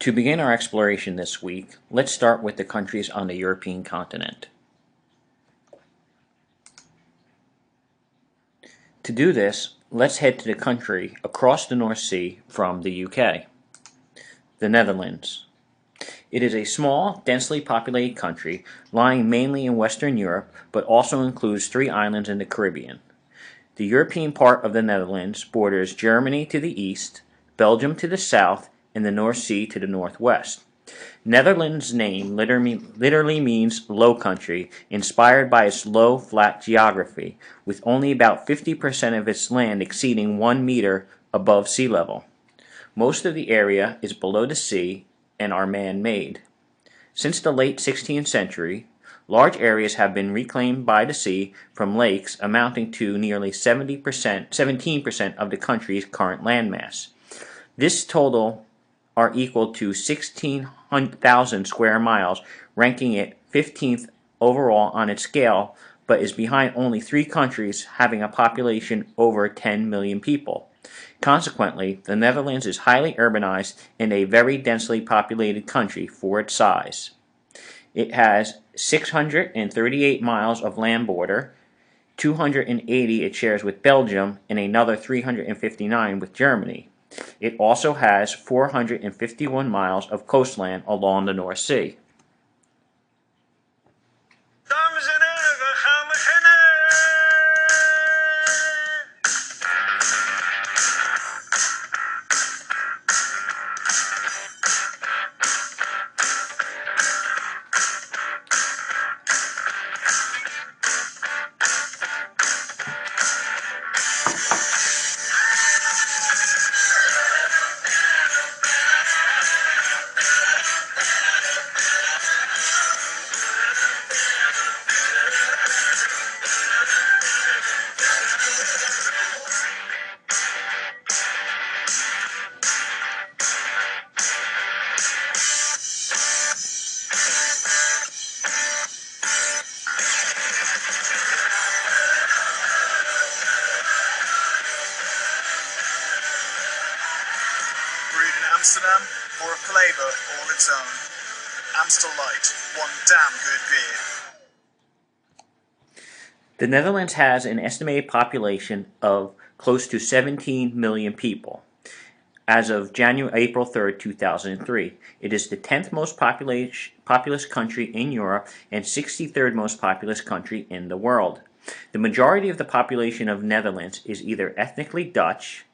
To begin our exploration this week, let's start with the countries on the European continent. To do this, let's head to the country across the North Sea from the UK, the Netherlands. It is a small, densely populated country lying mainly in Western Europe, but also includes 3 islands in the Caribbean. The European part of the Netherlands borders Germany to the east, Belgium to the south, and the North Sea to the northwest. Netherlands' name literally means low country, inspired by its low, flat geography, with only about 50% of its land exceeding 1 meter above sea level. Most of the area is below the sea and are man-made. Since the late 16th century, large areas have been reclaimed by the sea from lakes amounting to nearly 17% of the country's current landmass. This total are equal to 16,000 square miles, ranking it 15th overall on its scale, but is behind only 3 countries having a population over 10 million people. Consequently, the Netherlands is highly urbanized and a very densely populated country for its size. It has 638 miles of land border, 280 it shares with Belgium, and another 359 with Germany. It also has 451 miles of coastline along the North Sea. Brewed in Amsterdam for a flavour all its own. Amstel Light, one damn good beer. The Netherlands has an estimated population of close to 17 million people. As of April 3, 2003, it is the 10th most populous country in Europe and 63rd most populous country in the world. The majority of the population of Netherlands is either ethnically Dutch,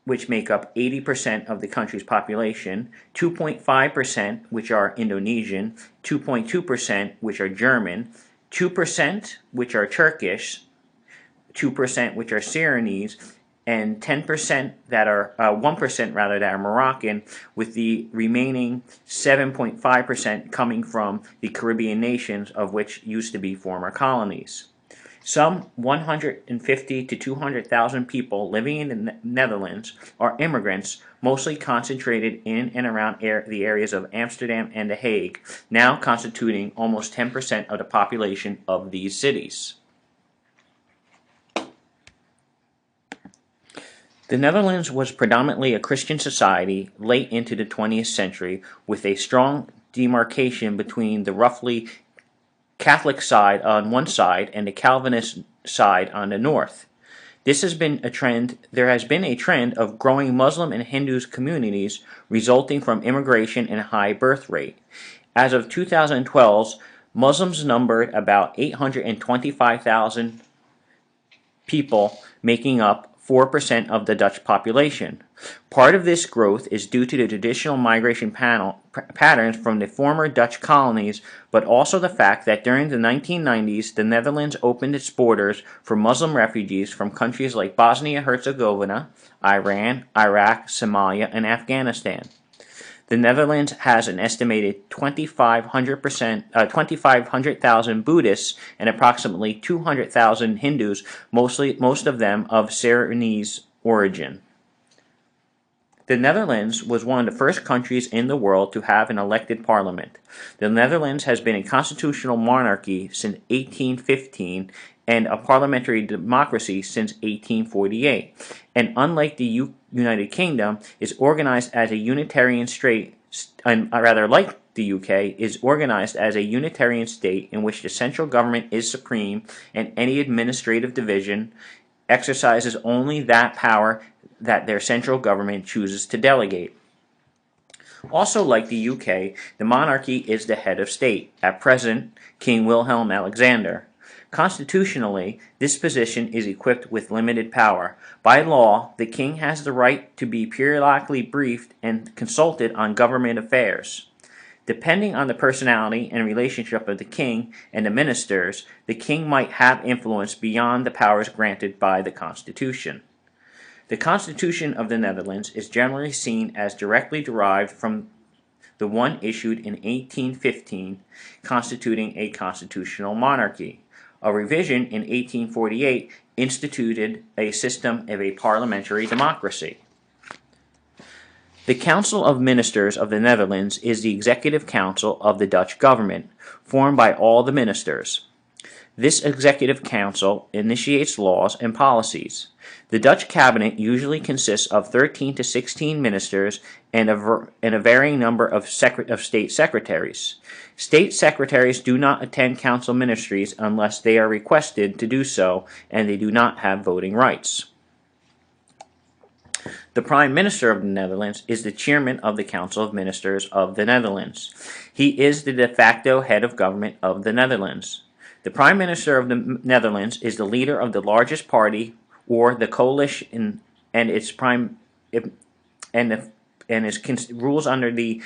which make up 80% of the country's population, 2.5% which are Indonesian, 2.2% which are German, 2% which are Turkish, 2% which are Syrianese, and 10% that are 1% rather that are Moroccan, with the remaining 7.5% coming from the Caribbean nations, of which used to be former colonies. Some 150 to 200,000 people living in the Netherlands are immigrants, mostly concentrated in and around the areas of Amsterdam and The Hague, now constituting almost 10% of the population of these cities. The Netherlands was predominantly a Christian society late into the 20th century, with a strong demarcation between the roughly Catholic side on one side and the Calvinist side on the north. There has been a trend of growing Muslim and Hindu communities resulting from immigration and a high birth rate. As of 2012, Muslims numbered about 825,000 people, making up 4% of the Dutch population. Part of this growth is due to the traditional migration patterns from the former Dutch colonies, but also the fact that during the 1990s, the Netherlands opened its borders for Muslim refugees from countries like Bosnia-Herzegovina, Iran, Iraq, Somalia, and Afghanistan. The Netherlands has an estimated 2,500,000 Buddhists and approximately 200,000 Hindus, most of them of Syrianese origin. The Netherlands was one of the first countries in the world to have an elected parliament. The Netherlands has been a constitutional monarchy since 1815 and a parliamentary democracy since 1848. And unlike the United Kingdom is organized as a Unitarian state, like the UK, is organized as a Unitarian state in which the central government is supreme and any administrative division exercises only that power that their central government chooses to delegate. Also, like the UK, the monarchy is the head of state, at present King Wilhelm Alexander. Constitutionally, this position is equipped with limited power. By law, the king has the right to be periodically briefed and consulted on government affairs. Depending on the personality and relationship of the king and the ministers, the king might have influence beyond the powers granted by the Constitution. The Constitution of the Netherlands is generally seen as directly derived from the one issued in 1815, constituting a constitutional monarchy. A revision in 1848 instituted a system of a parliamentary democracy. The Council of Ministers of the Netherlands is the executive council of the Dutch government, formed by all the ministers. This executive council initiates laws and policies. The Dutch cabinet usually consists of 13 to 16 ministers and a varying number of state secretaries. State secretaries do not attend council ministries unless they are requested to do so, and they do not have voting rights. The Prime Minister of the Netherlands is the chairman of the Council of Ministers of the Netherlands. He is the de facto head of government of the Netherlands. The Prime Minister of the Netherlands is the leader of the largest party or the coalition, and rules under the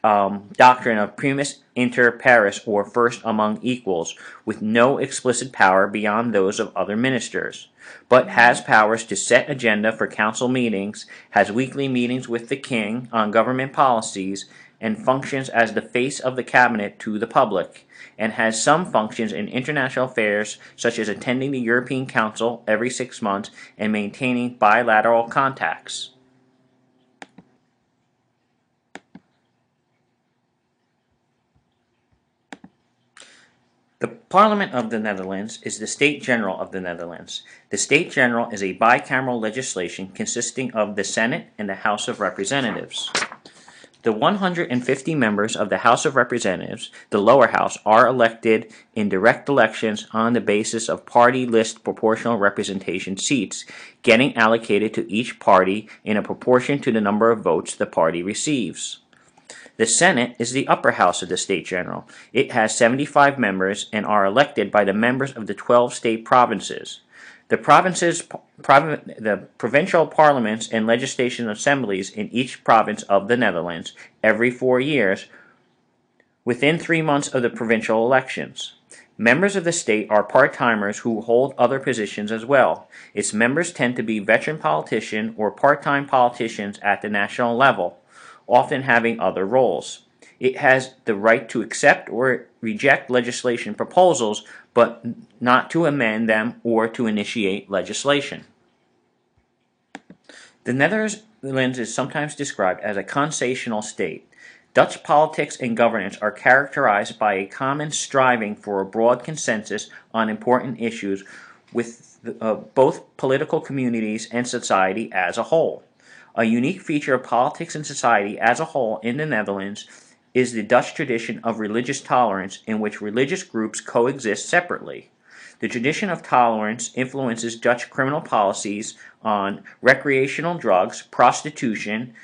doctrine of primus inter pares, or first among equals, with no explicit power beyond those of other ministers, but has powers to set agenda for council meetings, has weekly meetings with the king on government policies, and functions as the face of the cabinet to the public, and has some functions in international affairs such as attending the European Council every 6 months and maintaining bilateral contacts. The Parliament of the Netherlands is the State General of the Netherlands. The State General is a bicameral legislation consisting of the Senate and the House of Representatives. The 150 members of the House of Representatives, the lower house, are elected in direct elections on the basis of party list proportional representation seats, getting allocated to each party in a proportion to the number of votes the party receives. The Senate is the upper house of the State General. It has 75 members and are elected by the members of the 12 state provinces. The provincial parliaments and legislation assemblies in each province of the Netherlands every 4 years, within 3 months of the provincial elections. Members of the state are part-timers who hold other positions as well. Its members tend to be veteran politicians or part-time politicians at the national level, often having other roles. It has the right to accept or reject legislation proposals, but not to amend them or to initiate legislation. The Netherlands is sometimes described as a concessional state. Dutch politics and governance are characterized by a common striving for a broad consensus on important issues with both political communities and society as a whole. A unique feature of politics and society as a whole in the Netherlands is the Dutch tradition of religious tolerance, in which religious groups coexist separately. The tradition of tolerance influences Dutch criminal policies on recreational drugs, prostitution,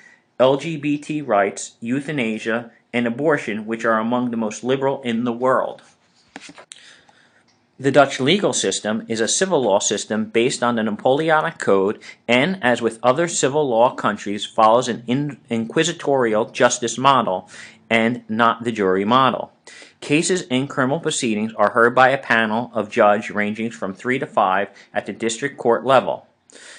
LGBT rights, euthanasia, and abortion, which are among the most liberal in the world. The Dutch legal system is a civil law system based on the Napoleonic Code and, as with other civil law countries, follows an inquisitorial justice model and not the jury model. Cases in criminal proceedings are heard by a panel of judges ranging from 3 to 5 at the district court level.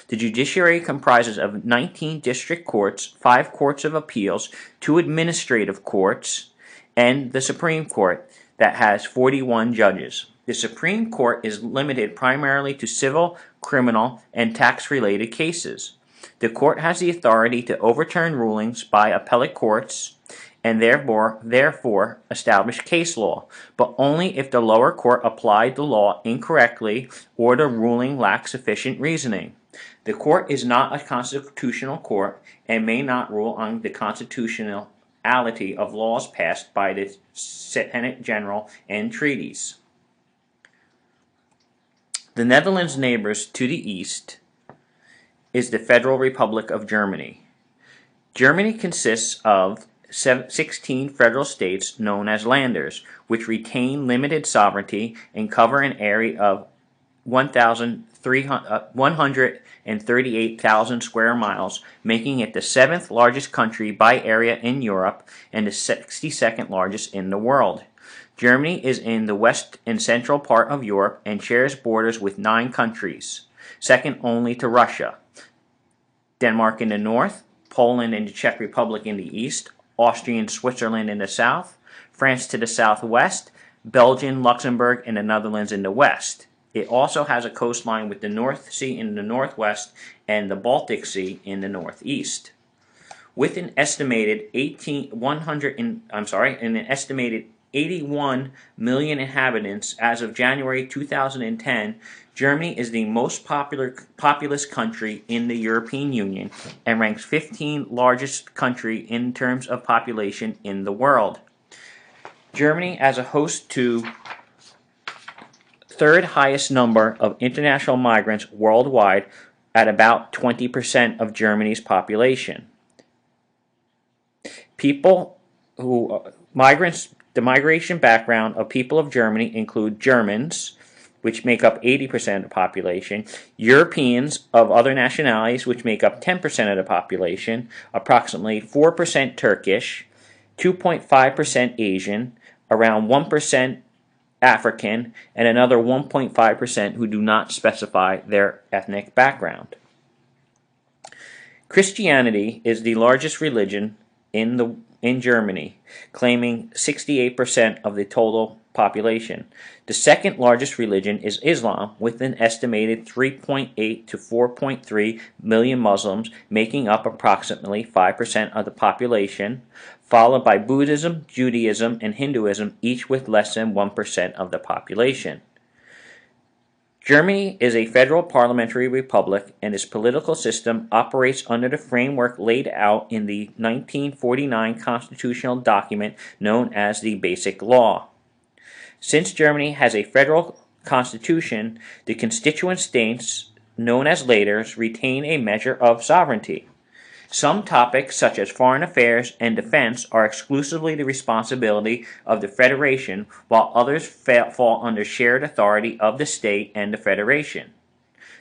The judiciary comprises of 19 district courts, 5 courts of appeals, 2 administrative courts, and the Supreme Court that has 41 judges. The Supreme Court is limited primarily to civil, criminal, and tax-related cases. The court has the authority to overturn rulings by appellate courts and therefore establish case law, but only if the lower court applied the law incorrectly or the ruling lacks sufficient reasoning. The court is not a constitutional court and may not rule on the constitutionality of laws passed by the Senate General and treaties. The Netherlands' neighbors to the east is the Federal Republic of Germany. Germany consists of 16 federal states known as landers, which retain limited sovereignty and cover an area of 138,000 square miles, making it the 7th largest country by area in Europe and the 62nd largest in the world. Germany is in the west and central part of Europe and shares borders with 9 countries, second only to Russia. Denmark in the north, Poland and the Czech Republic in the east, Austria and Switzerland in the south, France to the southwest, Belgium, Luxembourg, and the Netherlands in the west. It also has a coastline with the North Sea in the northwest and the Baltic Sea in the northeast. With an estimated 81 million inhabitants as of January 2010, Germany is the most populous country in the European Union and ranks 15th largest country in terms of population in the world. Germany as a host to third highest number of international migrants worldwide at about 20% of Germany's population. The migration background of people of Germany include Germans, which make up 80% of the population, Europeans of other nationalities, which make up 10% of the population, approximately 4% Turkish, 2.5% Asian, around 1% African, and another 1.5% who do not specify their ethnic background. Christianity is the largest religion in Germany, claiming 68% of the total population. The second largest religion is Islam, with an estimated 3.8 to 4.3 million Muslims, making up approximately 5% of the population, followed by Buddhism, Judaism, and Hinduism, each with less than 1% of the population. Germany is a federal parliamentary republic, and its political system operates under the framework laid out in the 1949 constitutional document known as the Basic Law. Since Germany has a federal constitution, the constituent states, known as Länders, retain a measure of sovereignty. Some topics, such as foreign affairs and defense, are exclusively the responsibility of the Federation, while others fall under shared authority of the state and the Federation.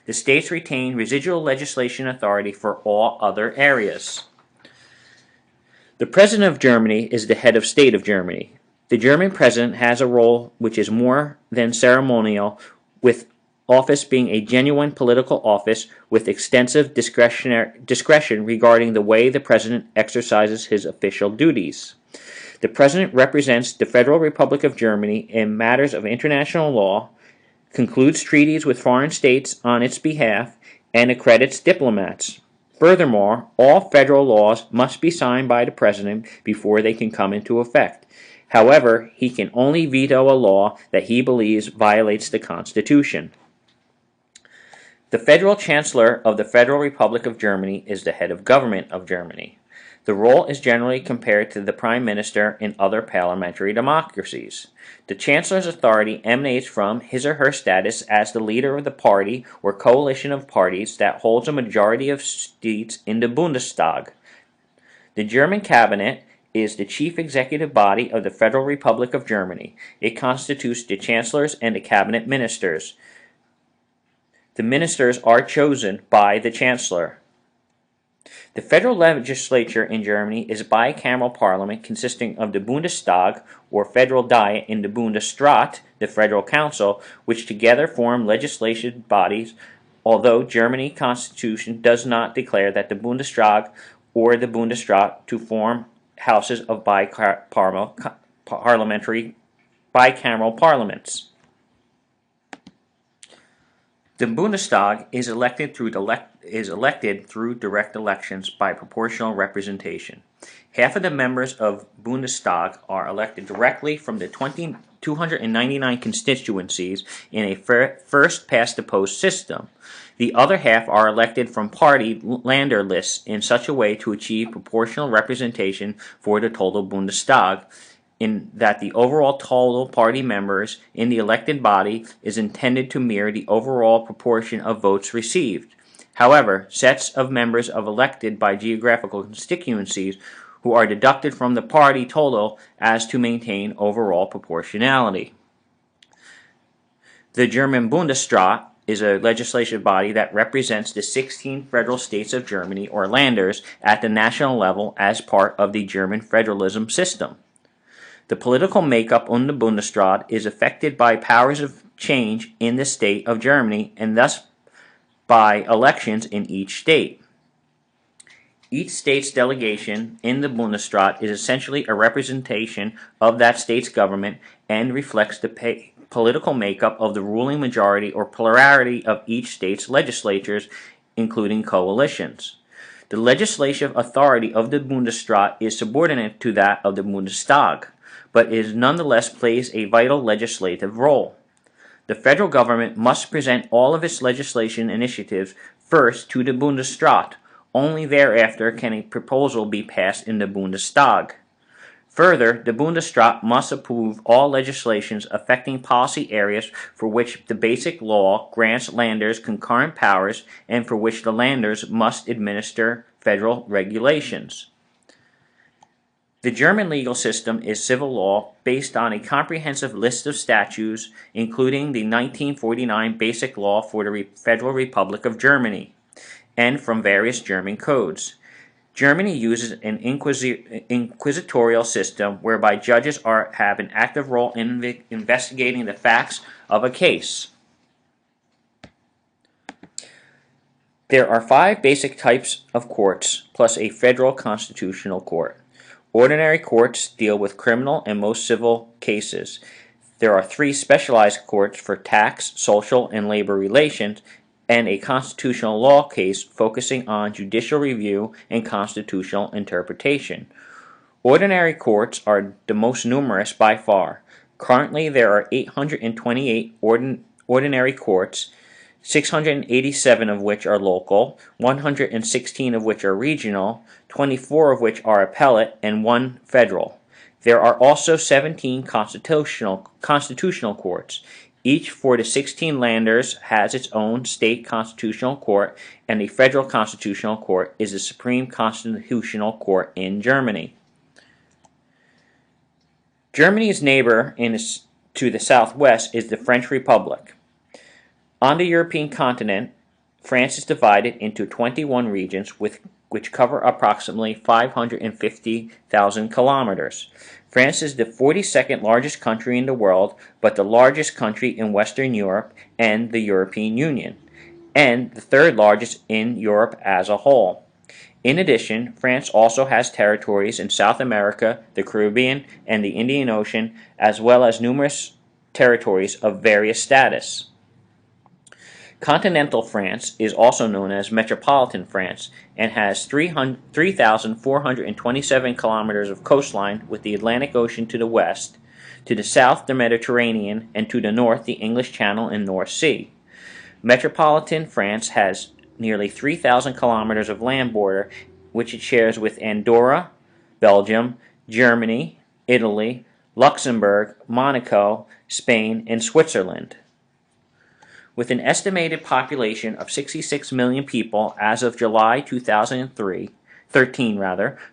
The states retain residual legislation authority for all other areas. The President of Germany is the head of state of Germany. The German President has a role which is more than ceremonial, with office being a genuine political office with extensive discretion regarding the way the President exercises his official duties. The President represents the Federal Republic of Germany in matters of international law, concludes treaties with foreign states on its behalf, and accredits diplomats. Furthermore, all federal laws must be signed by the President before they can come into effect. However, he can only veto a law that he believes violates the Constitution. The Federal Chancellor of the Federal Republic of Germany is the head of government of Germany. The role is generally compared to the Prime Minister in other parliamentary democracies. The Chancellor's authority emanates from his or her status as the leader of the party or coalition of parties that holds a majority of seats in the Bundestag. The German Cabinet is the chief executive body of the Federal Republic of Germany. It constitutes the chancellors and the cabinet ministers. The ministers are chosen by the chancellor. The federal legislature in Germany is a bicameral parliament consisting of the Bundestag, or Federal Diet, and the Bundesrat, the Federal Council, which together form legislative bodies, although Germany's constitution does not declare that the Bundestag or the Bundesrat to form houses of bicameral parliaments. The Bundestag is elected through direct elections by proportional representation. Half of the members of Bundestag are elected directly from the 20 299 constituencies in a first-past-the-post system. The other half are elected from party lander lists in such a way to achieve proportional representation for the total Bundestag, in that the overall total party members in the elected body is intended to mirror the overall proportion of votes received. However, sets of members of elected by geographical constituencies who are deducted from the party total as to maintain overall proportionality. The German Bundesrat is a legislative body that represents the 16 federal states of Germany, or Landers, at the national level as part of the German federalism system. The political makeup on the Bundesrat is affected by powers of change in the state of Germany and thus by elections in each state. Each state's delegation in the Bundesrat is essentially a representation of that state's government and reflects the political makeup of the ruling majority or plurality of each state's legislatures, including coalitions. The legislative authority of the Bundesrat is subordinate to that of the Bundestag, but it nonetheless plays a vital legislative role. The federal government must present all of its legislation initiatives first to the Bundesrat. Only thereafter can a proposal be passed in the Bundestag. Further, the Bundesrat must approve all legislations affecting policy areas for which the Basic Law grants Landers concurrent powers and for which the Landers must administer federal regulations. The German legal system is civil law based on a comprehensive list of statutes, including the 1949 Basic Law for the Federal Republic of Germany, and from various German codes. Germany uses an inquisitorial system whereby judges have an active role in investigating the facts of a case. There are 5 basic types of courts, plus a federal constitutional court. Ordinary courts deal with criminal and most civil cases. There are 3 specialized courts for tax, social, and labor relations, and a constitutional law case focusing on judicial review and constitutional interpretation. Ordinary courts are the most numerous by far. Currently, there are 828 ordinary courts, 687 of which are local, 116 of which are regional, 24 of which are appellate, and 1 federal. There are also 17 constitutional courts. Each for the 16 Landers has its own state constitutional court, and the federal constitutional court is the supreme constitutional court in Germany. Germany's neighbor to the southwest is the French Republic. On the European continent, France is divided into 21 regions which cover approximately 550,000 kilometers. France is the 42nd largest country in the world, but the largest country in Western Europe and the European Union, and the 3rd largest in Europe as a whole. In addition, France also has territories in South America, the Caribbean, and the Indian Ocean, as well as numerous territories of various status. Continental France is also known as Metropolitan France and has 3,427 kilometers of coastline with the Atlantic Ocean to the west, to the south the Mediterranean, and to the north the English Channel and North Sea. Metropolitan France has nearly 3,000 kilometers of land border, which it shares with Andorra, Belgium, Germany, Italy, Luxembourg, Monaco, Spain, and Switzerland. With an estimated population of 66 million people as of July 2013,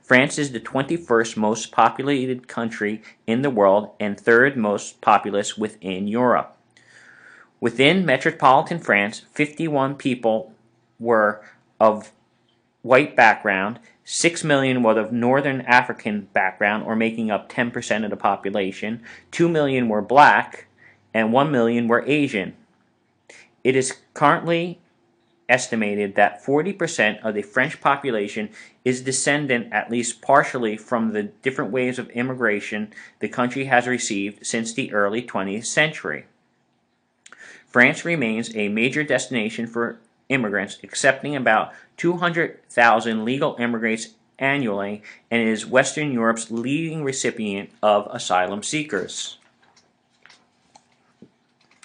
France is the 21st most populated country in the world and 3rd most populous within Europe. Within metropolitan France, 51 people were of white background, 6 million were of Northern African background, or making up 10% of the population, 2 million were black, and 1 million were Asian. It is currently estimated that 40% of the French population is descendant, at least partially, from the different waves of immigration the country has received since the early 20th century. France remains a major destination for immigrants, accepting about 200,000 legal immigrants annually, and is Western Europe's leading recipient of asylum seekers.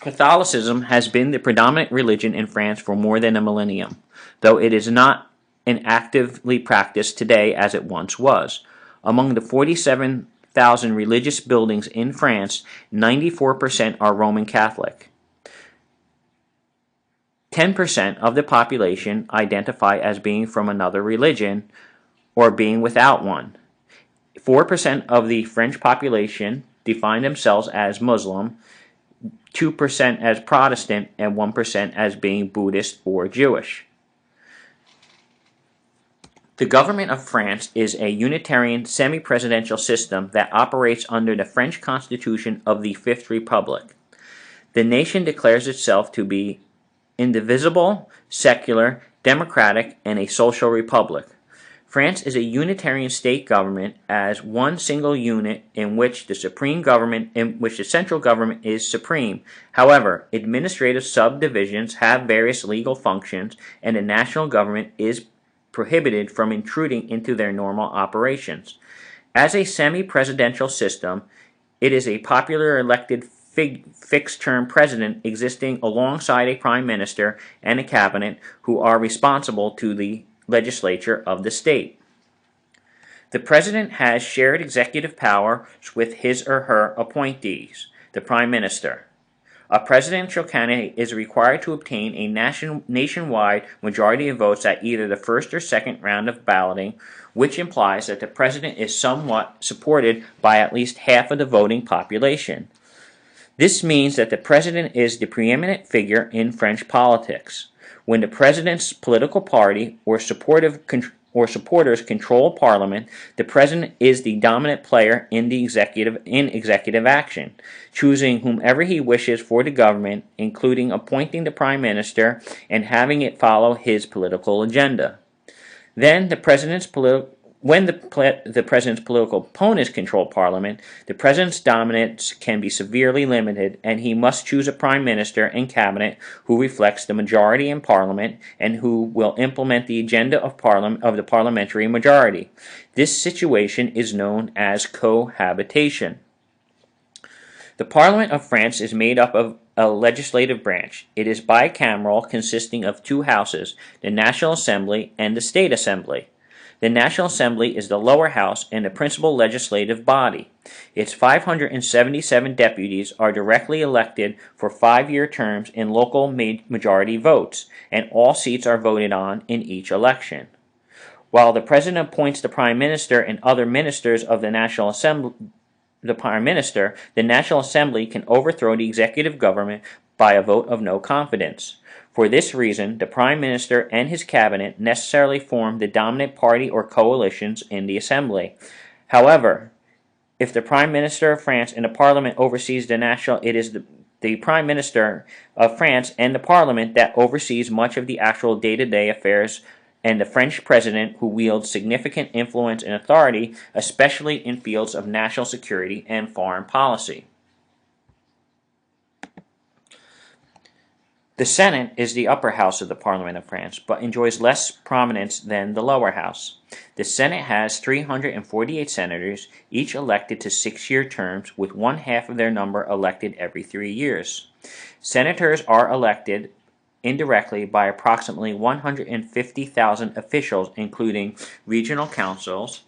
Catholicism has been the predominant religion in France for more than a millennium, though it is not an actively practiced today as it once was. Among the 47,000 religious buildings in France, 94% are Roman Catholic. 10% of the population identify as being from another religion or being without one. 4% of the French population define themselves as Muslim, 2% as Protestant, and 1% as being Buddhist or Jewish. The government of France is a unitarian semi-presidential system that operates under the French Constitution of the Fifth Republic. The nation declares itself to be indivisible, secular, democratic, and a social republic. France is a unitarian state government as one single unit in which the central government is supreme. However, administrative subdivisions have various legal functions, and the national government is prohibited from intruding into their normal operations. As a semi-presidential system, it is a popular elected fixed-term president existing alongside a prime minister and a cabinet who are responsible to the legislature of the state. The president has shared executive powers with his or her appointees, the prime minister. A presidential candidate is required to obtain a nationwide majority of votes at either the first or second round of balloting, which implies that the president is somewhat supported by at least half of the voting population. This means that the president is the preeminent figure in French politics. When the president's political party or supporters control parliament, the president is the dominant player in executive action, choosing whomever he wishes for the government, including appointing the prime minister and having it follow his political agenda. Then when the president's political opponents control parliament, the president's dominance can be severely limited, and he must choose a prime minister and cabinet who reflects the majority in parliament and who will implement the agenda of the parliamentary majority. This situation is known as cohabitation. The Parliament of France is made up of a legislative branch. It is bicameral, consisting of two houses, the National Assembly and the State Assembly. The National Assembly is the lower house and the principal legislative body. Its 577 deputies are directly elected for 5-year terms in local majority votes, and all seats are voted on in each election. While the President appoints the Prime Minister and other ministers of the National Assembly, the National Assembly can overthrow the executive government by a vote of no confidence. For this reason, the Prime Minister and his cabinet necessarily form the dominant party or coalitions in the Assembly. However, if the Prime Minister of France and the Parliament oversees it is the Prime Minister of France and the Parliament that oversees much of the actual day-to-day affairs, and the French President who wields significant influence and authority, especially in fields of national security and foreign policy. The Senate is the upper house of the Parliament of France, but enjoys less prominence than the lower house. The Senate has 348 senators, each elected to 6-year terms, with 1/2 of their number elected every 3 years. Senators are elected indirectly by approximately 150,000 officials, including regional councils,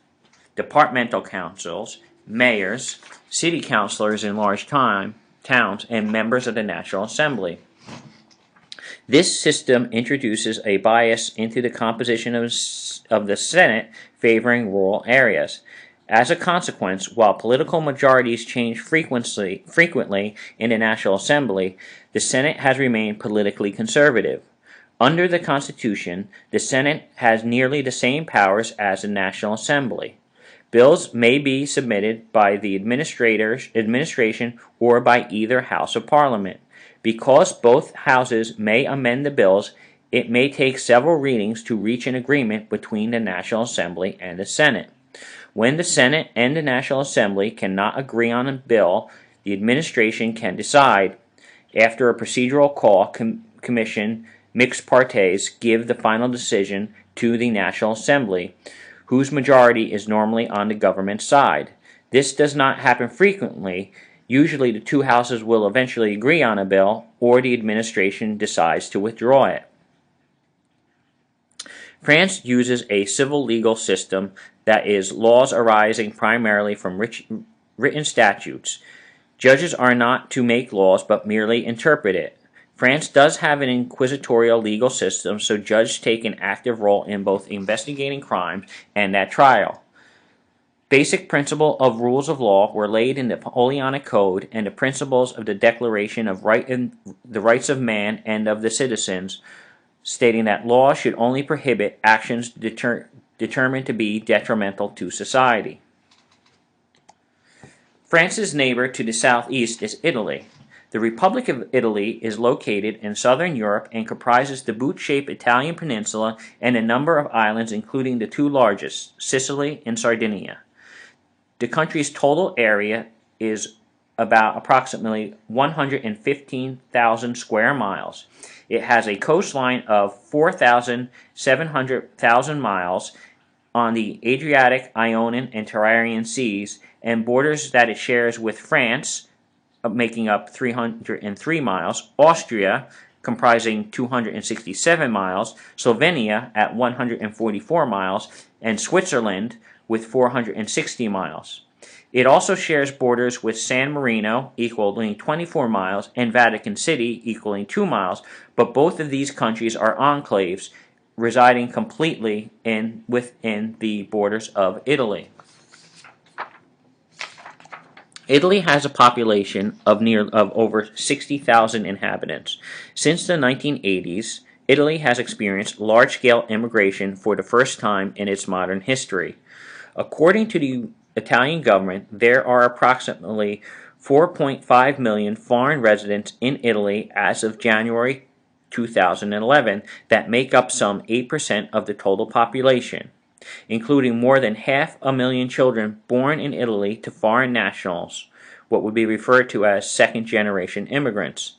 departmental councils, mayors, city councilors in large towns, and members of the National Assembly. This system introduces a bias into the composition of the Senate favoring rural areas. As a consequence, while political majorities change frequently in the National Assembly, the Senate has remained politically conservative. Under the Constitution, the Senate has nearly the same powers as the National Assembly. Bills may be submitted by the administration or by either House of Parliament. Because both houses may amend the bills, it may take several readings to reach an agreement between the National Assembly and the Senate. When the Senate and the National Assembly cannot agree on a bill, the administration can decide. After a procedural call, commission mixed parties give the final decision to the National Assembly, whose majority is normally on the government side. This does not happen frequently. Usually the two houses will eventually agree on a bill, or the administration decides to withdraw it. France uses a civil legal system that is laws arising primarily from written statutes. Judges are not to make laws but merely interpret it. France does have an inquisitorial legal system, so judges take an active role in both investigating crimes and at trial. Basic principles of rules of law were laid in the Napoleonic Code, and the principles of the Declaration of the Rights of Man and of the Citizens, stating that law should only prohibit actions determined to be detrimental to society. France's neighbor to the southeast is Italy. The Republic of Italy is located in southern Europe and comprises the boot-shaped Italian peninsula and a number of islands, including the two largest, Sicily and Sardinia. The country's total area is approximately 115,000 square miles. It has a coastline of 4,700 miles on the Adriatic, Ionian, and Tyrrhenian seas, and borders that it shares with France, making up 303 miles, Austria, comprising 267 miles, Slovenia at 144 miles, and Switzerland with 460 miles. It also shares borders with San Marino, equaling 24 miles, and Vatican City, equaling 2 miles, but both of these countries are enclaves, residing completely within the borders of Italy. Italy has a population of over 60,000 inhabitants. Since the 1980s, Italy has experienced large-scale immigration for the first time in its modern history. According to the Italian government, there are approximately 4.5 million foreign residents in Italy as of January 2011 that make up some 8% of the total population, including more than 500,000 children born in Italy to foreign nationals, what would be referred to as second-generation immigrants.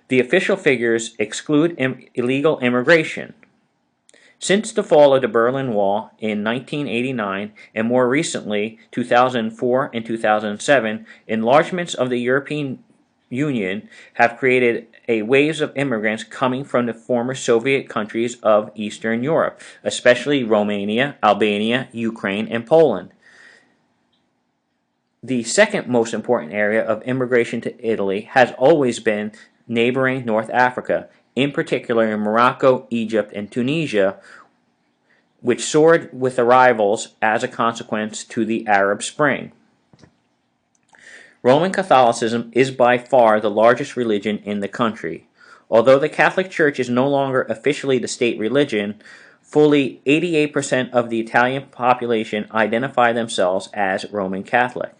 The official figures exclude illegal immigration. Since the fall of the Berlin Wall in 1989, and more recently 2004 and 2007, enlargements of the European Union have created waves of immigrants coming from the former Soviet countries of Eastern Europe, especially Romania, Albania, Ukraine, and Poland. The second most important area of immigration to Italy has always been neighboring North Africa, in particular in Morocco, Egypt, and Tunisia, which soared with arrivals as a consequence to the Arab Spring. Roman Catholicism is by far the largest religion in the country. Although the Catholic Church is no longer officially the state religion, fully 88% of the Italian population identify themselves as Roman Catholic.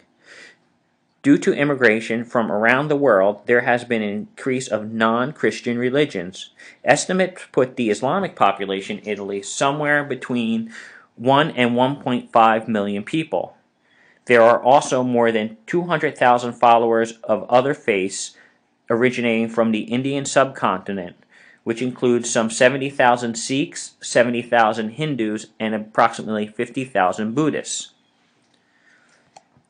Due to immigration from around the world, there has been an increase of non-Christian religions. Estimates put the Islamic population in Italy somewhere between 1 and 1.5 million people. There are also more than 200,000 followers of other faiths originating from the Indian subcontinent, which includes some 70,000 Sikhs, 70,000 Hindus, and approximately 50,000 Buddhists.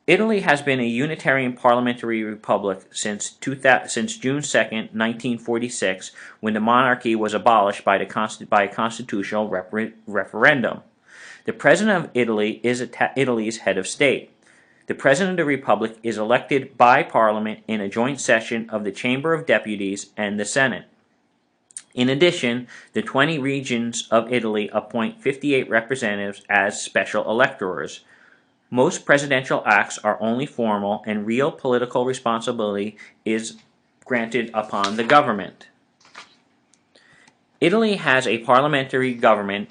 Italy has been a unitarian parliamentary republic since June 2, 1946, when the monarchy was abolished by a constitutional referendum. The President of Italy is Italy's head of state. The President of the Republic is elected by Parliament in a joint session of the Chamber of Deputies and the Senate. In addition, the 20 regions of Italy appoint 58 representatives as special electors. Most presidential acts are only formal, and real political responsibility is granted upon the government. Italy has a parliamentary government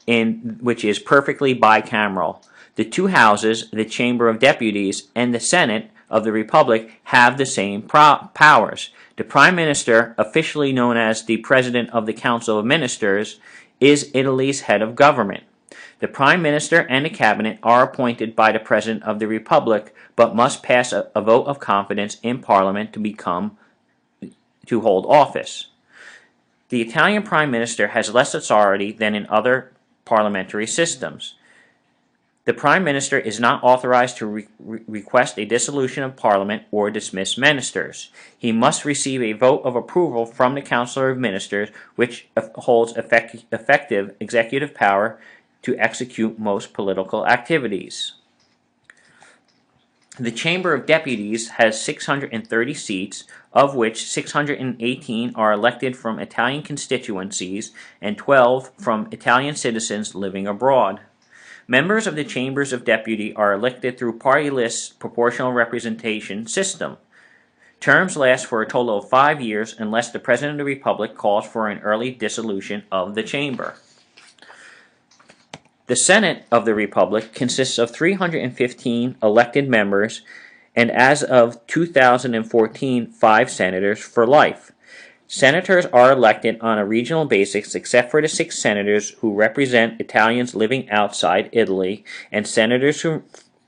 which is perfectly bicameral. The two houses, the Chamber of Deputies and the Senate of the Republic, have the same powers. The Prime Minister, officially known as the President of the Council of Ministers, is Italy's head of government. The Prime Minister and the Cabinet are appointed by the President of the Republic, but must pass a vote of confidence in Parliament to hold office. The Italian Prime Minister has less authority than in other parliamentary systems. The Prime Minister is not authorized to request a dissolution of Parliament or dismiss ministers. He must receive a vote of approval from the Council of Ministers, which holds effective executive power to execute most political activities. The Chamber of Deputies has 630 seats, of which 618 are elected from Italian constituencies and 12 from Italian citizens living abroad. Members of the Chambers of Deputy are elected through party list proportional representation system. Terms last for a total of 5 years unless the President of the Republic calls for an early dissolution of the Chamber. The Senate of the Republic consists of 315 elected members and as of 2014, 5 senators for life. Senators are elected on a regional basis except for the 6 senators who represent Italians living outside Italy, and senators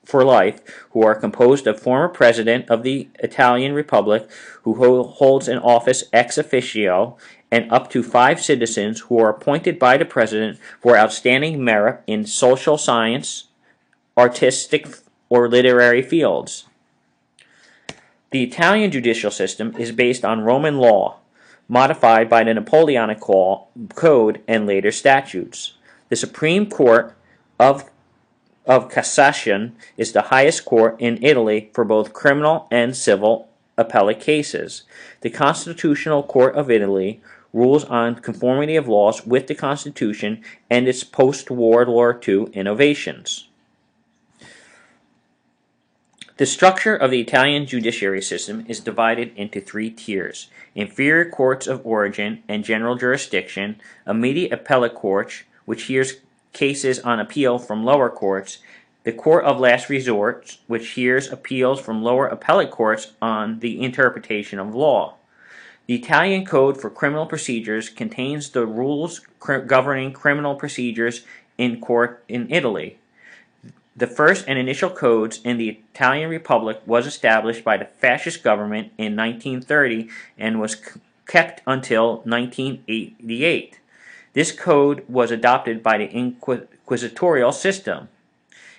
for life who are composed of former President of the Italian Republic who holds an office ex officio, and up to 5 citizens who are appointed by the President for outstanding merit in social science, artistic, or literary fields. The Italian judicial system is based on Roman law, modified by the Napoleonic Code and later statutes. The Supreme Court of Cassation is the highest court in Italy for both criminal and civil appellate cases. The Constitutional Court of Italy rules on conformity of laws with the Constitution and its post-World War II innovations. The structure of the Italian judiciary system is divided into 3 tiers: inferior courts of origin and general jurisdiction, immediate appellate courts, which hears cases on appeal from lower courts, the court of last resort, which hears appeals from lower appellate courts on the interpretation of law. The Italian Code for Criminal Procedures contains the rules governing criminal procedures in court in Italy. The first and initial codes in the Italian Republic was established by the fascist government in 1930 and was kept until 1988. This code was adopted by the inquisitorial system.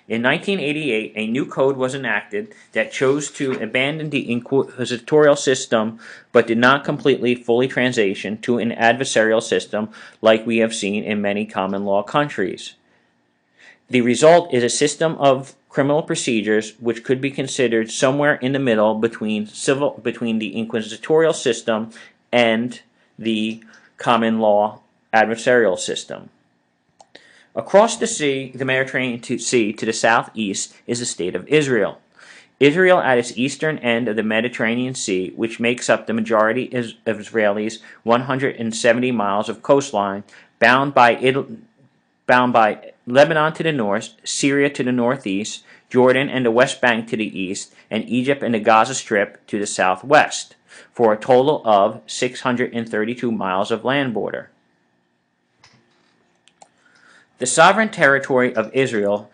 In 1988, a new code was enacted that chose to abandon the inquisitorial system but did not completely fully transition to an adversarial system like we have seen in many common law countries. The result is a system of criminal procedures which could be considered somewhere in the middle between the inquisitorial system and the common law adversarial system. Across the Mediterranean Sea to the southeast is the state of Israel. Israel at its eastern end of the Mediterranean Sea, which makes up the majority of Israelis' 170 miles of coastline, bound by Lebanon to the north, Syria to the northeast, Jordan and the West Bank to the east, and Egypt and the Gaza Strip to the southwest, for a total of 632 miles of land border. The sovereign territory of Israel,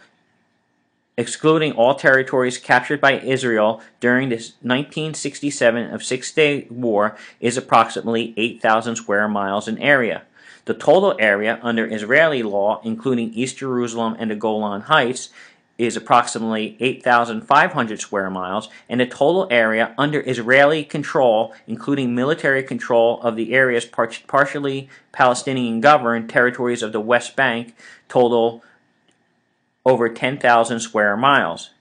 excluding all territories captured by Israel during the 1967 Six-Day War, is approximately 8,000 square miles in area. The total area under Israeli law, including East Jerusalem and the Golan Heights, is approximately 8,500 square miles, and the total area under Israeli control, including military control of the areas partially Palestinian-governed territories of the West Bank, total over 10,000 square miles.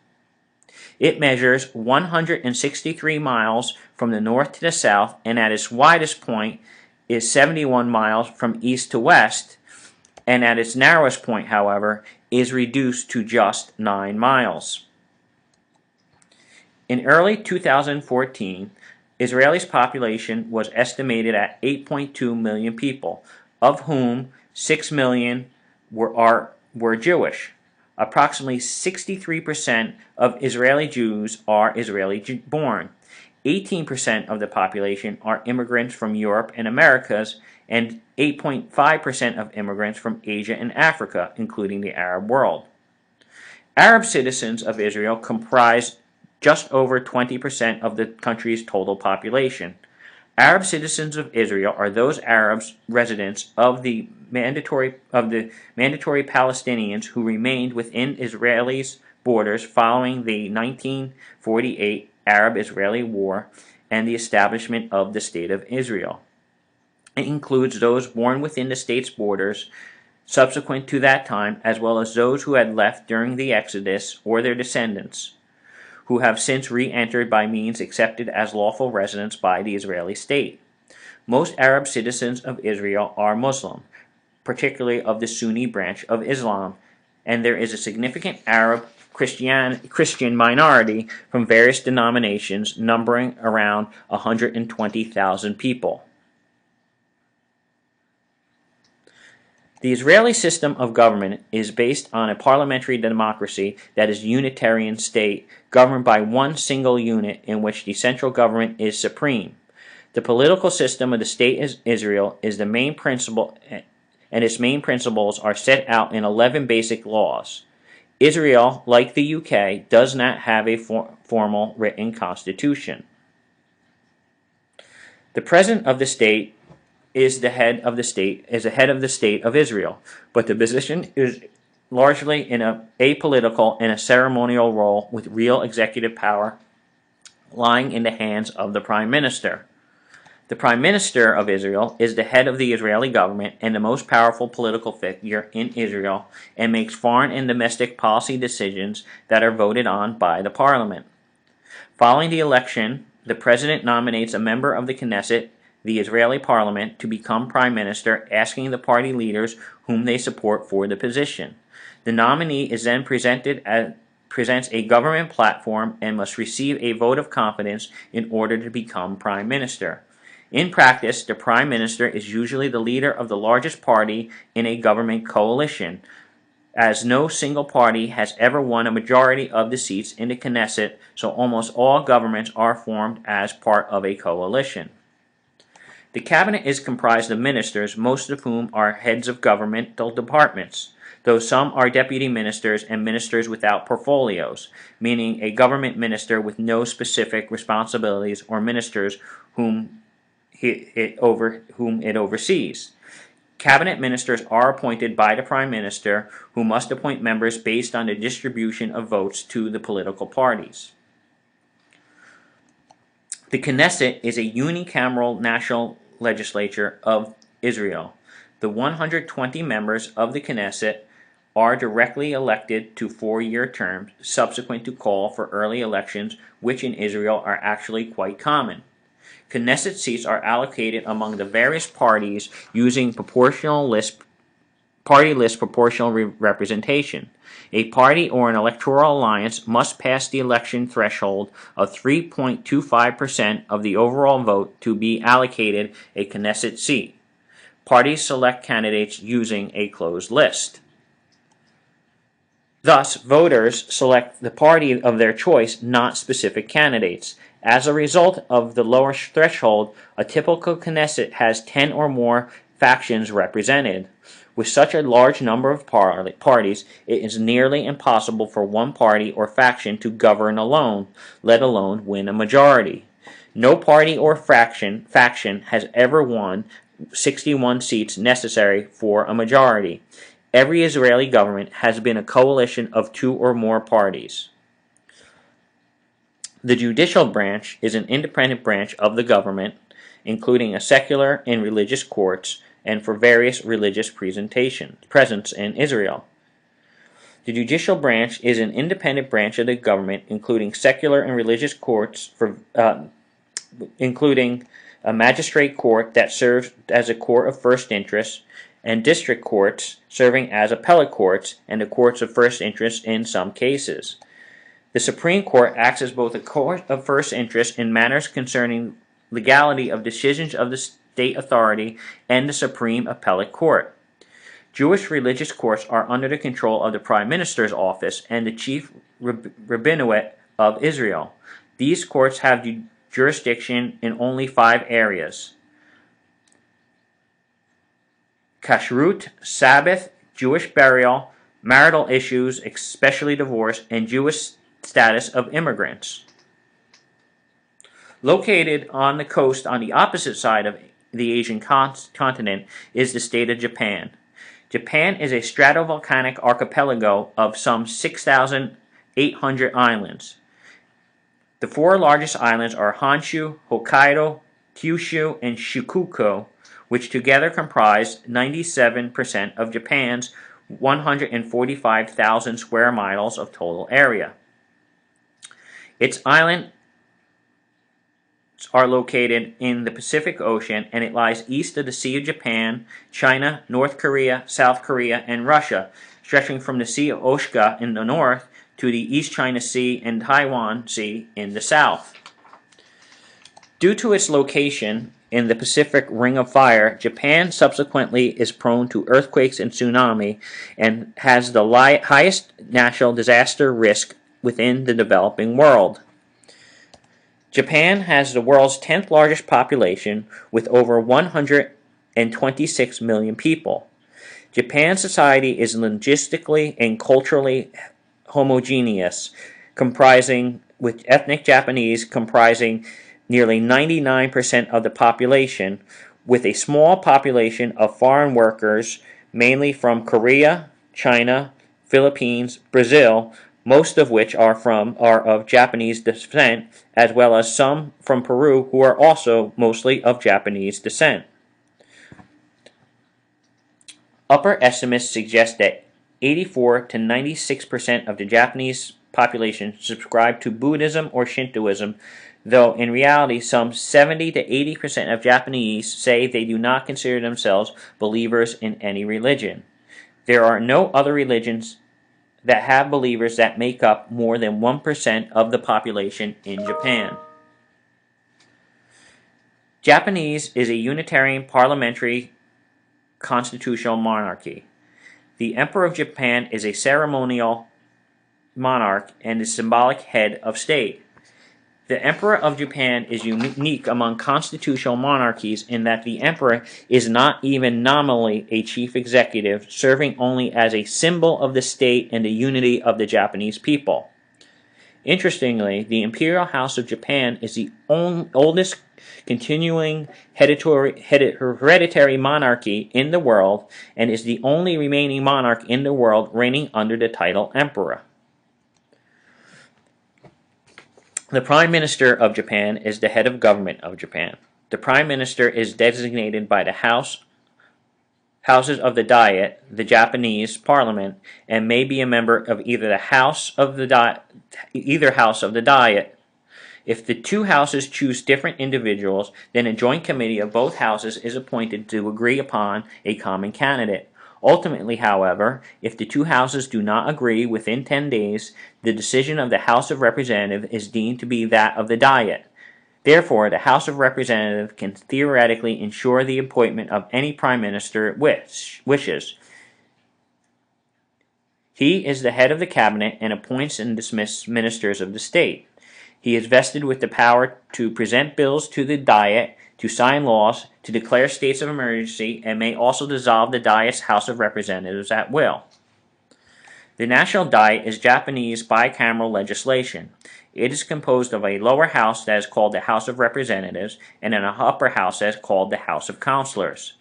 It measures 163 miles from the north to the south, and at its widest point is 71 miles from east to west, and at its narrowest point, however, is reduced to just 9 miles. In early 2014, Israel's population was estimated at 8.2 million people, of whom 6 million were Jewish. Approximately 63% of Israeli Jews are Israeli-born. 18% of the population are immigrants from Europe and Americas, and 8.5% of immigrants from Asia and Africa, including the Arab world. Arab citizens of Israel comprise just over 20% of the country's total population. Arab citizens of Israel are those Arabs residents of the mandatory Palestinians who remained within Israelis' borders following the 1948 Arab-Israeli War and the establishment of the State of Israel. It includes those born within the state's borders subsequent to that time, as well as those who had left during the Exodus or their descendants, who have since re-entered by means accepted as lawful residents by the Israeli state. Most Arab citizens of Israel are Muslim, particularly of the Sunni branch of Islam, and there is a significant Arab Christian minority from various denominations numbering around 120,000 people. The Israeli system of government is based on a parliamentary democracy that is a unitarian state governed by one single unit in which the central government is supreme. The political system of the state of Israel is the main principle, and its main principles are set out in 11 basic laws. Israel, like the UK, does not have a formal written constitution. The president of the state is the head of the state of Israel, but the position is largely in a apolitical and a ceremonial role with real executive power lying in the hands of the prime minister. The prime minister of Israel is the head of the Israeli government and the most powerful political figure in Israel and makes foreign and domestic policy decisions that are voted on by the parliament. Following the election, the president nominates a member of the Knesset, the Israeli parliament, to become prime minister, asking the party leaders whom they support for the position. The nominee is then presents a government platform and must receive a vote of confidence in order to become prime minister. In practice, the prime minister is usually the leader of the largest party in a government coalition, as no single party has ever won a majority of the seats in the Knesset, so almost all governments are formed as part of a coalition. The cabinet is comprised of ministers, most of whom are heads of governmental departments, though some are deputy ministers and ministers without portfolios, meaning a government minister with no specific responsibilities or ministers whom it oversees. Cabinet ministers are appointed by the prime minister, who must appoint members based on the distribution of votes to the political parties. The Knesset is a unicameral national legislature of Israel. The 120 members of the Knesset are directly elected to 4-year terms subsequent to call for early elections, which in Israel are actually quite common. Knesset seats are allocated among the various parties using party list proportional representation. A party or an electoral alliance must pass the election threshold of 3.25% of the overall vote to be allocated a Knesset seat. Parties select candidates using a closed list. Thus, voters select the party of their choice, not specific candidates. As a result of the lower threshold, a typical Knesset has 10 or more factions represented. With such a large number of parties, it is nearly impossible for one party or faction to govern alone, let alone win a majority. No party or faction has ever won 61 seats necessary for a majority. Every Israeli government has been a coalition of 2 or more parties. The judicial branch is an independent branch of the government, including a secular and religious courts, and for various religious presence in Israel. The judicial branch is an independent branch of the government, including secular and religious courts, including a magistrate court that serves as a court of first interest, and district courts serving as appellate courts and the courts of first interest in some cases. The Supreme Court acts as both a court of first interest in matters concerning legality of decisions of the state authority and the Supreme Appellate Court. Jewish religious courts are under the control of the Prime Minister's office and the Chief Rabbinate of Israel. These courts have jurisdiction in only 5 areas: kashrut, Sabbath, Jewish burial, marital issues, especially divorce, and Jewish status of immigrants. Located on the coast on the opposite side of the Asian continent is the state of Japan. Japan is a stratovolcanic archipelago of some 6,800 islands. The four largest islands are Honshu, Hokkaido, Kyushu, and Shikoku, which together comprise 97% of Japan's 145,000 square miles of total area. Its islands are located in the Pacific Ocean, and it lies east of the Sea of Japan, China, North Korea, South Korea, and Russia, stretching from the Sea of Oshka in the north to the East China Sea and Taiwan Sea in the south. Due to its location in the Pacific Ring of Fire, Japan subsequently is prone to earthquakes and tsunami and has the highest natural disaster risk within the developing world. Japan has the world's 10th largest population with over 126 million people. Japan's society is linguistically and culturally homogeneous, with ethnic Japanese comprising nearly 99% of the population, with a small population of foreign workers, mainly from Korea, China, Philippines, Brazil, most of which are of Japanese descent, as well as some from Peru who are also mostly of Japanese descent. Upper estimates suggest that 84 to 96% of the Japanese population subscribe to Buddhism or Shintoism, though in reality some 70 to 80% of Japanese say they do not consider themselves believers in any religion. There are no other religions that have believers that make up more than 1% of the population in Japan. Japanese is a unitarian parliamentary constitutional monarchy. The Emperor of Japan is a ceremonial monarch and the symbolic head of state. The Emperor of Japan is unique among constitutional monarchies in that the Emperor is not even nominally a chief executive, serving only as a symbol of the state and the unity of the Japanese people. Interestingly, the Imperial House of Japan is the oldest continuing hereditary monarchy in the world and is the only remaining monarch in the world reigning under the title Emperor. The Prime Minister of Japan is the head of government of Japan. The Prime Minister is designated by the Houses of the Diet, the Japanese Parliament, and may be a member of either house of the Diet. If the two houses choose different individuals, then a joint committee of both houses is appointed to agree upon a common candidate. Ultimately, however, if the two houses do not agree within 10 days, the decision of the House of Representatives is deemed to be that of the Diet. Therefore, the House of Representatives can theoretically ensure the appointment of any Prime Minister it wishes. He is the head of the cabinet and appoints and dismisses ministers of the state. He is vested with the power to present bills to the Diet, to sign laws, to declare states of emergency, and may also dissolve the Diet's House of Representatives at will. The National Diet is Japanese bicameral legislation. It is composed of a lower house that is called the House of Representatives and an upper house that is called the House of Councilors.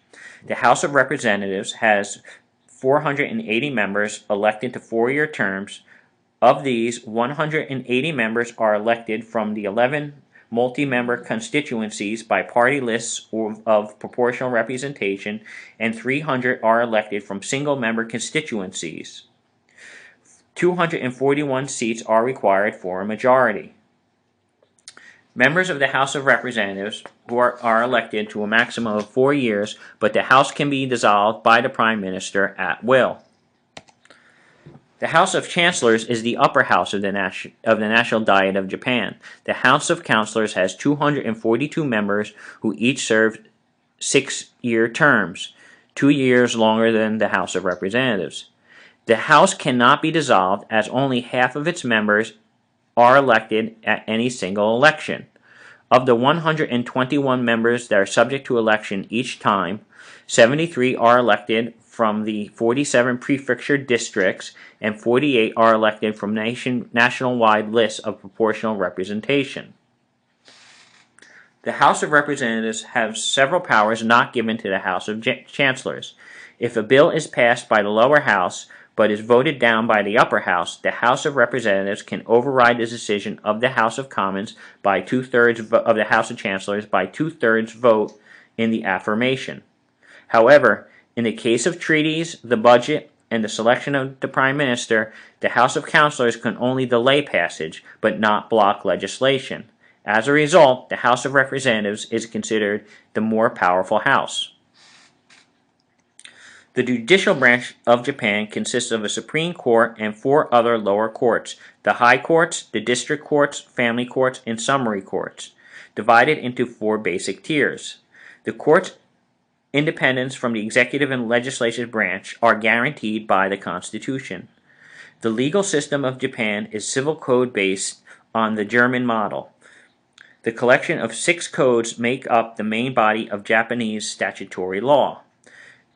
The House of Representatives has 480 members elected to 4-year terms. Of these, 180 members are elected from the 11 multi-member constituencies by party lists of proportional representation, and 300 are elected from single-member constituencies. 241 seats are required for a majority. Members of the House of Representatives are elected to a maximum of 4 years, but the House can be dissolved by the Prime Minister at will. The House of Chancellors is the upper house of the National Diet of Japan. The House of Councilors has 242 members who each serve 6-year terms, 2 years longer than the House of Representatives. The House cannot be dissolved as only half of its members are elected at any single election. Of the 121 members that are subject to election each time, 73 are elected from the 47 prefecture districts, and 48 are elected from nationwide lists of proportional representation. The House of Representatives has several powers not given to the House of Chancellors. If a bill is passed by the lower house but is voted down by the upper house, the House of Representatives can override the decision of the House of Commons by two-thirds of the House of Chancellors by two-thirds vote in the affirmation. However, in the case of treaties, the budget, and the selection of the Prime Minister, the House of Councilors can only delay passage, but not block legislation. As a result, the House of Representatives is considered the more powerful house. The judicial branch of Japan consists of a Supreme Court and 4 other lower courts: the High Courts, the District Courts, Family Courts, and Summary Courts, divided into 4 basic tiers. The courts' independence from the executive and legislative branch are guaranteed by the Constitution. The legal system of Japan is civil code based on the German model. The collection of 6 codes make up the main body of Japanese statutory law.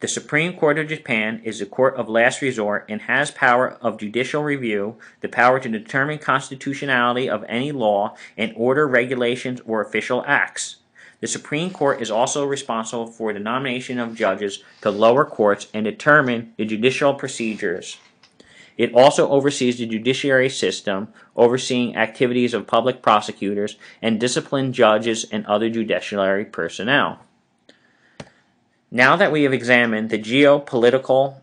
The Supreme Court of Japan is the court of last resort and has power of judicial review, the power to determine constitutionality of any law and order regulations or official acts. The Supreme Court is also responsible for the nomination of judges to lower courts and determine the judicial procedures. It also oversees the judiciary system, overseeing activities of public prosecutors, and discipline judges and other judiciary personnel. Now that we have examined the geopolitical,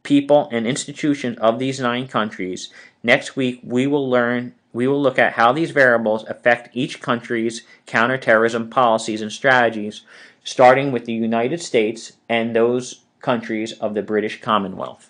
people, and institutions of these 9 countries, next week we will look at how these variables affect each country's counterterrorism policies and strategies, starting with the United States and those countries of the British Commonwealth.